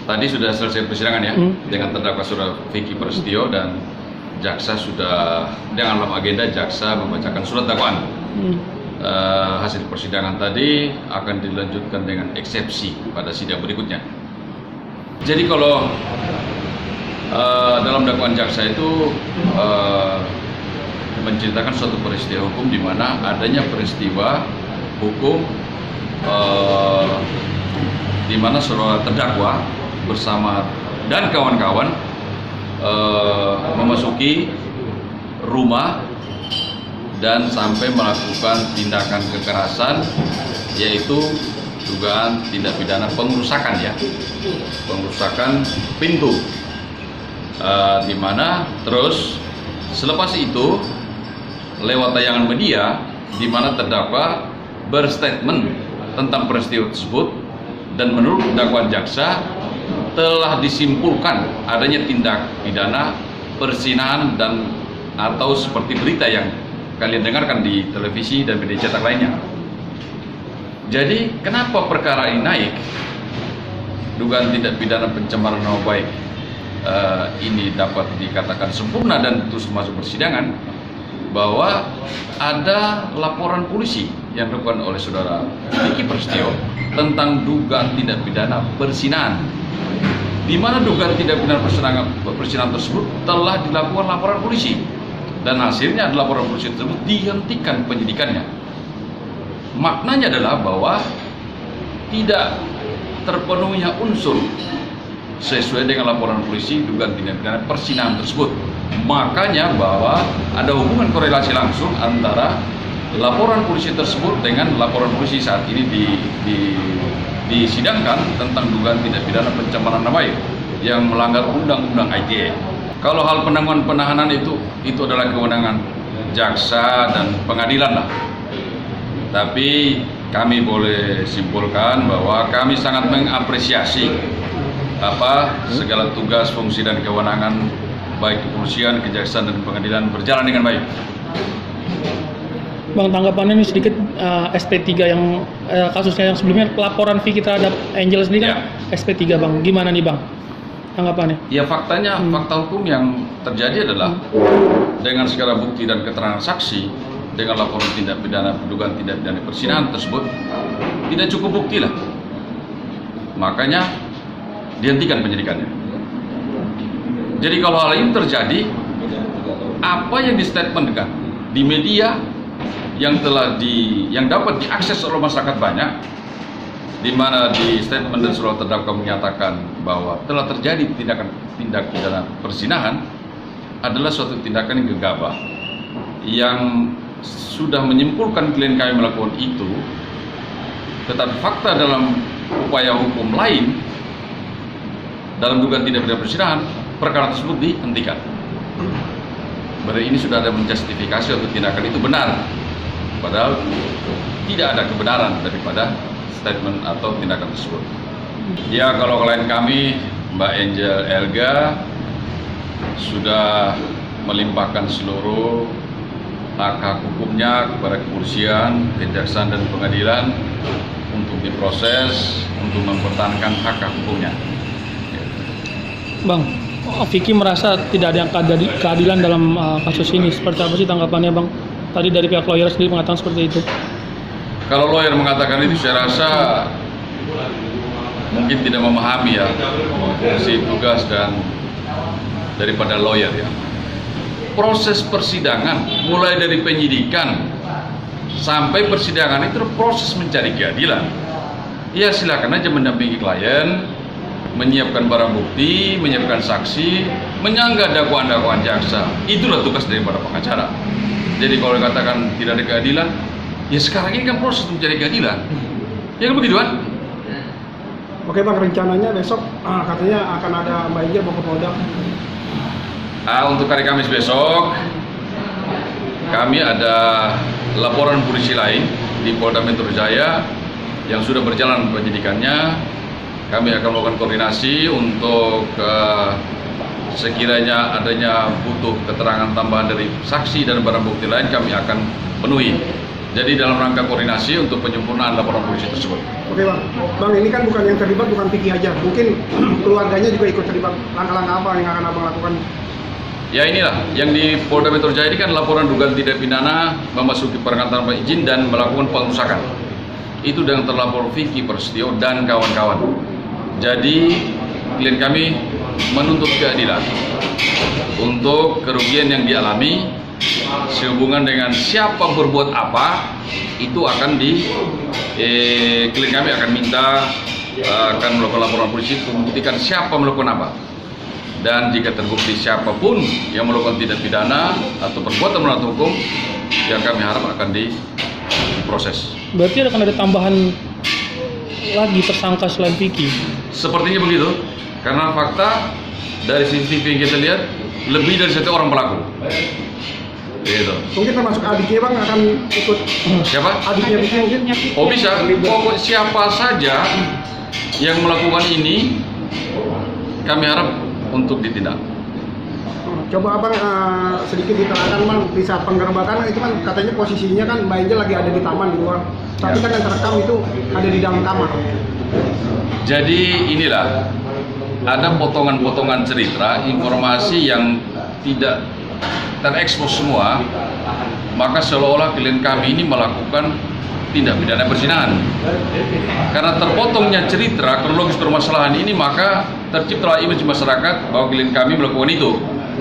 Tadi sudah selesai persidangan ya, dengan terdakwa saudara Vicky Prasetyo, dan jaksa sudah dengan dalam agenda jaksa membacakan surat dakwaan. Hasil persidangan tadi akan dilanjutkan dengan eksepsi pada sidang berikutnya. Jadi kalau dalam dakwaan jaksa itu menceritakan suatu peristiwa hukum di mana adanya peristiwa hukum di mana saudara terdakwa bersama dan kawan-kawan memasuki rumah dan sampai melakukan tindakan kekerasan, yaitu dugaan tindak pidana pengerusakan ya, pengerusakan pintu, di mana terus selepas itu lewat tayangan media di mana terdakwa berstatement tentang peristiwa tersebut, dan menurut dakwaan jaksa telah disimpulkan adanya tindak pidana perzinahan dan atau seperti berita yang kalian dengarkan di televisi dan media cetak lainnya. Jadi kenapa perkara ini naik, dugaan tindak pidana pencemaran nama baik ini dapat dikatakan sempurna dan terus masuk persidangan, bahwa ada laporan polisi yang dilakukan oleh saudara Vicky Prasetyo tentang dugaan tindak pidana perzinahan, di mana dugaan tindak pidana perzinahan tersebut telah dilakukan laporan polisi, dan hasilnya adalah laporan polisi tersebut dihentikan penyidikannya. Maknanya adalah bahwa tidak terpenuhinya unsur sesuai dengan laporan polisi dugaan tindak pidana perzinahan tersebut. Makanya bahwa ada hubungan korelasi langsung antara laporan polisi tersebut dengan laporan polisi saat ini disidangkan tentang dugaan tindak pidana pencemaran nama baik yang melanggar undang-undang ITE. Kalau hal penangguhan penahanan itu adalah kewenangan jaksa dan pengadilan lah. Tapi kami boleh simpulkan bahwa kami sangat mengapresiasi segala tugas, fungsi dan kewenangan baik kepolisian, kejaksaan dan pengadilan berjalan dengan baik. Bang, tanggapannya ini sedikit SP3 yang kasusnya yang sebelumnya, laporan Vicky terhadap Angel sendiri kan SP3 Bang, gimana nih Bang tanggapannya? Ya faktanya, fakta hukum yang terjadi adalah dengan segala bukti dan keterangan saksi, dengan laporan tindak pidana dugaan tindak pidana perzinahan tersebut tidak cukup bukti lah, makanya dihentikan penyidikannya. Jadi kalau hal ini terjadi, apa yang di-statementkan di media yang dapat diakses oleh masyarakat banyak, di mana di statement dan surat terdakwa menyatakan bahwa telah terjadi tindak pidana perzinahan, adalah suatu tindakan yang gegabah yang sudah menyimpulkan klien kami melakukan itu, tetapi fakta dalam upaya hukum lain dalam dugaan tindak pidana perzinahan, perkara tersebut dihentikan. Berarti ini sudah ada menjustifikasi untuk tindakan itu benar, padahal tidak ada kebenaran daripada statement atau tindakan tersebut. Ya, kalau klien kami Mbak Angel Elga sudah melimpahkan seluruh hak hukumnya kepada kepolisian, kejaksaan dan pengadilan untuk diproses, untuk mempertahankan hak hukumnya. Bang, Vicky merasa tidak ada yang keadilan dalam kasus ini. Seperti apa sih tanggapannya Bang? Tadi dari pihak lawyer sendiri mengatakan seperti itu. Kalau lawyer mengatakan itu, saya rasa mungkin tidak memahami ya fungsi tugas dan daripada lawyer ya. Proses persidangan mulai dari penyidikan sampai persidangan itu proses mencari keadilan. Ya silakan aja mendampingi klien, menyiapkan barang bukti, menyiapkan saksi, menyanggah dakwaan-dakwaan jaksa. Itulah tugas daripada pengacara. Jadi kalau dikatakan tidak ada keadilan, ya sekarang ini kan proses mencari keadilan. Ya kan begitu kan? Oke Bang, rencananya besok katanya akan ada Mbak Angel mau ke Polda. Untuk hari Kamis besok, kami ada laporan polisi lain di Polda Metro Jaya yang sudah berjalan penyidikannya. Kami akan melakukan koordinasi untuk sekiranya adanya butuh keterangan tambahan dari saksi dan barang bukti lain, kami akan penuhi. Jadi dalam rangka koordinasi untuk penyempurnaan laporan polisi tersebut. Oke bang, bang ini kan bukan yang terlibat bukan Vicky aja, mungkin keluarganya juga ikut terlibat. Langkah-langkah apa yang akan abang lakukan? Ya inilah, yang di Polda Metro Jaya ini kan laporan dugaan tindak pidana memasuki perangkatan tanpa izin dan melakukan pengerusakan. Itu dengan terlapor Vicky Prasetyo dan kawan-kawan. Jadi klien kami menuntut keadilan untuk kerugian yang dialami sehubungan dengan siapa berbuat apa, itu akan klien kami akan minta akan melakukan laporan polisi untuk membuktikan siapa melakukan apa. Dan jika terbukti siapapun yang melakukan tindak pidana atau perbuatan melanggar hukum, yang kami harap akan diproses. Berarti akan ada tambahan lagi tersangka selain Vicky? Sepertinya begitu, karena fakta dari CCTV yang kita lihat lebih dari 1 orang pelaku. Gitu. Mungkin termasuk adiknya bang akan ikut. Siapa? Adiknya Vicky mungkin. Oh bisa, pokok siapa saja yang melakukan ini, kami harap untuk ditindak. Coba abang sedikit diterangkan bang, di saat penggerbakan itu kan katanya posisinya kan Mbak Angel lagi ada di taman di luar, tapi Ya. kan yang terekam itu ada di dalam kamar. Jadi inilah, ada potongan-potongan cerita, informasi yang tidak terekspos semua, maka seolah-olah klien kami ini melakukan tindak pidana perzinahan. Karena terpotongnya cerita kronologis permasalahan ini, maka terciptalah image masyarakat bahwa klien kami melakukan itu.